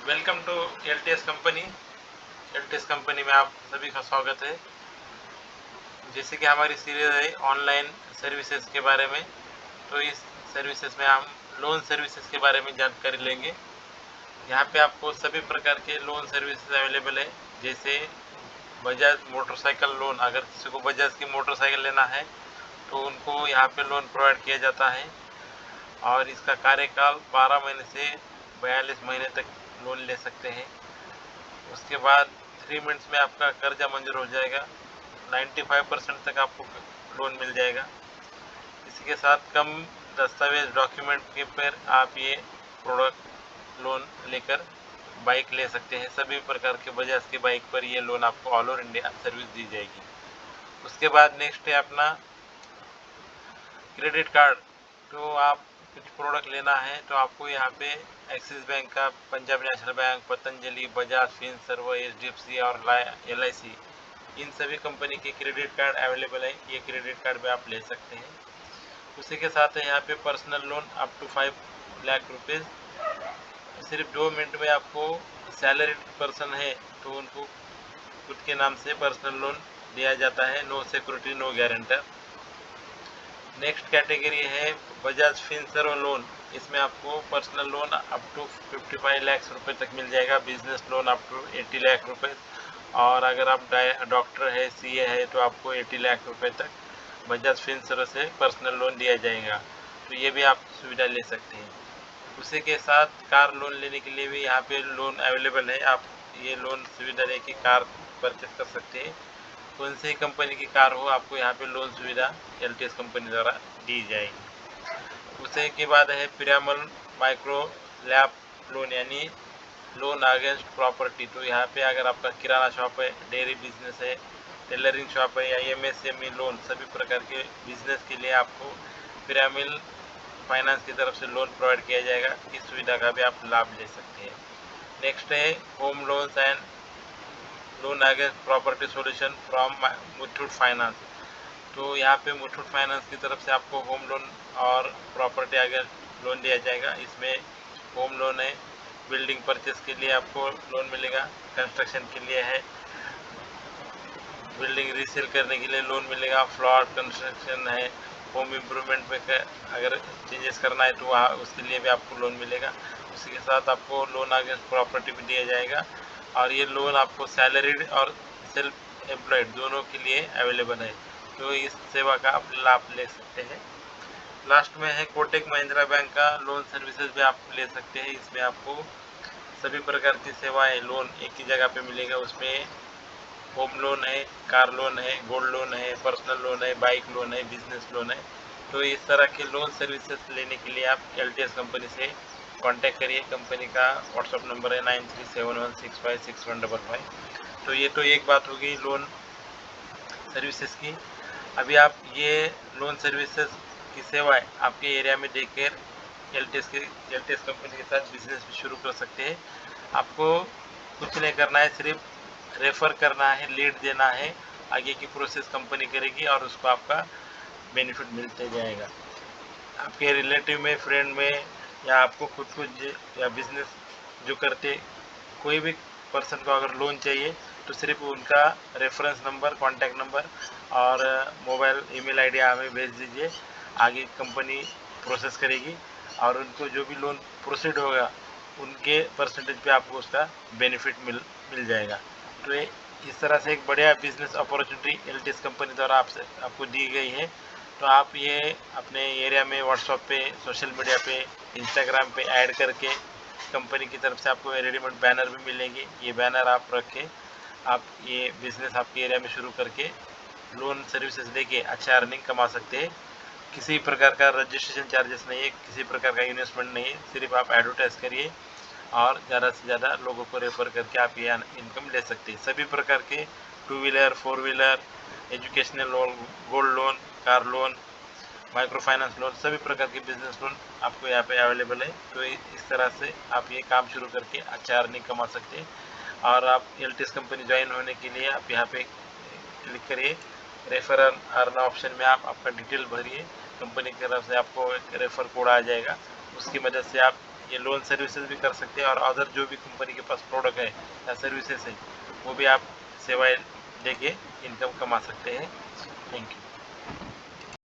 Welcome to LTS company. LTS company में आप सभी का स्वागत है। जैसे कि हमारी सीरीज है ऑनलाइन सर्विसेज के बारे में, तो इस सर्विसेज में हम लोन सर्विसेज के बारे में जानकारी लेंगे। यहाँ पे आपको सभी प्रकार के लोन सर्विसेज अवेलेबल है। जैसे बजाज मोटरसाइकिल लोन, अगर किसी को बजाज की मोटरसाइकिल लेना है तो उनको यहाँ पे लोन प्रोवाइड किया जाता है और इसका कार्यकाल 12 महीने से 42 महीने तक लोन ले सकते हैं। उसके बाद 3 मिनट्स में आपका कर्जा मंजूर हो जाएगा। 95% तक आपको लोन मिल जाएगा। इसी के साथ कम दस्तावेज डॉक्यूमेंट के पर आप ये प्रोडक्ट लोन लेकर बाइक ले सकते हैं। सभी प्रकार के बजाज की बाइक पर ये लोन आपको ऑल ओवर इंडिया सर्विस दी जाएगी। उसके बाद नेक्स्ट है अपना क्रेडिट कार्ड। तो आप कुछ प्रोडक्ट लेना है तो आपको यहाँ पे एक्सिस बैंक का, Punjab national bank, Patanjali, Bajaj Finserv, HDFC और एलआईसी, इन सभी कंपनी के क्रेडिट कार्ड अवेलेबल है। ये क्रेडिट कार्ड भी आप ले सकते हैं। उसी के साथ है यहाँ पे personal loan up to 5 lakh rupees. सिर्फ 2 मिनट में आपको सैलरीड पर्सन है तो उनको खुद के नाम से पर्सनल लोन दिया जाता है। No security, no guarantor. Next category है बजाज फिनसर्व लोन। इसमें आपको personal loan up to 55 lakh रुपए तक मिल जाएगा। Business loan up to 80 lakh रुपए, और अगर आप डॉक्टर है, सीए है, तो आपको 80 लाख रुपए तक बजाज फिनसर्व से पर्सनल लोन दिया जाएगा। तो ये भी आप सुविधा ले सकते हैं। उसी के साथ कार लोन लेने के लिए भी यहाँ पे लोन अवेलेबल है। आप ये लोन सुविधा लेके कार परचेस कर सकते हैं। कौन सी कंपनी की कार हो, आपको यहाँ पे लोन सुविधा एलटीएस कंपनी द्वारा दी जाएगी। उसी के बाद है पिरामल माइक्रो लैब लोन, यानी लोन अगेंस्ट प्रॉपर्टी। तो यहाँ पे अगर आपका किराना शॉप है, डेयरी बिजनेस है, टेलरिंग शॉप है या एमएसएमई लोन, सभी प्रकार के बिजनेस के लिए आपको पिरामिल फाइनेंस की तरफ से लोन प्रोवाइड किया जाएगा। इस सुविधा का भी आप लाभ ले सकते हैं। नेक्स्ट है home loans and loan against property solution from Muthoot finance. तो यहाँ पे मुथूट फाइनेंस की तरफ से आपको होम लोन और प्रॉपर्टी अगेंस्ट लोन दिया जाएगा। इसमें होम लोन है, बिल्डिंग परचेस के लिए आपको लोन मिलेगा, कंस्ट्रक्शन के लिए है, बिल्डिंग रीसेल करने के लिए लोन मिलेगा, फ्लॉट कंस्ट्रक्शन है, होम इम्प्रूवमेंट में अगर चेंजेस करना है तो वहाँ उसके लिए भी आपको लोन मिलेगा। उसी के साथ आपको लोन अगेंस्ट प्रॉपर्टी भी दिया जाएगा, और ये लोन आपको सैलरीड और सेल्फ एम्प्लॉयड दोनों के लिए अवेलेबल है। तो इस सेवा का आप लाभ ले सकते हैं। लास्ट में है कोटक महिंद्रा बैंक का लोन सर्विसेज भी आप ले सकते हैं। इसमें आपको सभी प्रकार की सेवाएं लोन एक ही जगह पे मिलेगा। उसमें होम लोन है, कार लोन है, गोल्ड लोन है, पर्सनल लोन है, बाइक लोन है, बिजनेस लोन है। तो इस तरह के लोन सर्विसेज लेने के लिए आप एलटीएस कंपनी से कांटेक्ट करिए। कंपनी का व्हाट्सअप नंबर है 9371656155। तो ये तो एक बात होगी लोन सर्विसेज की। अभी आप ये लोन सर्विसेज की सेवाएं आपके एरिया में देखकर एलटीएस कंपनी के साथ बिजनेस भी शुरू कर सकते हैं। आपको कुछ नहीं करना है, सिर्फ रेफर करना है, लीड देना है, आगे की प्रोसेस कंपनी करेगी और उसको आपका बेनिफिट मिलते जाएगा। आपके रिलेटिव में, फ्रेंड में, या आपको खुद को या बिजनेस जो करते कोई भी पर्सन को अगर लोन चाहिए तो सिर्फ उनका रेफरेंस नंबर, कॉन्टैक्ट नंबर और मोबाइल ईमेल आईडी हमें भेज दीजिए। आगे कंपनी प्रोसेस करेगी और उनको जो भी लोन प्रोसीड होगा उनके परसेंटेज पे आपको उसका बेनिफिट मिल जाएगा। तो ये इस तरह से एक बढ़िया बिजनेस अपॉर्चुनिटी एलटीएस कंपनी द्वारा आपको दी गई है। तो आप ये अपने एरिया में व्हाट्सएप पे, सोशल मीडिया पे, इंस्टाग्राम पे ऐड करके कंपनी की तरफ से आपको रेडीमेड बैनर भी मिलेंगे। ये बैनर आप रख के आप ये बिज़नेस आपके एरिया में शुरू करके लोन सर्विसेज देके अच्छा अर्निंग कमा सकते हैं। किसी प्रकार का रजिस्ट्रेशन चार्जेस नहीं है, किसी प्रकार का इन्वेस्टमेंट नहीं है। सिर्फ आप एडवर्टाइज करिए और ज़्यादा से ज़्यादा लोगों को रेफर करके आप ये इनकम ले सकते हैं। सभी प्रकार के 2 wheeler, 4 wheeler, educational loan, gold loan, car loan, micro finance loan, सभी प्रकार के बिजनेस लोन आपको यहाँ पे अवेलेबल है। तो इस तरह से आप ये काम शुरू करके अच्छा अर्निंग कमा सकते हैं। और आप एलटीएस कंपनी ज्वाइन होने के लिए आप यहाँ पे क्लिक करिए, रेफर अर्न ऑप्शन में आप आपका डिटेल भरिए। कंपनी की तरफ से आपको एक रेफर कोड आ जाएगा, उसकी मदद से आप ये लोन सर्विसेज भी कर सकते हैं और अदर जो भी कंपनी के पास प्रोडक्ट है या सर्विसेज है वो भी आप सेवाएं लेके इनकम कमा सकते हैं। Thank you.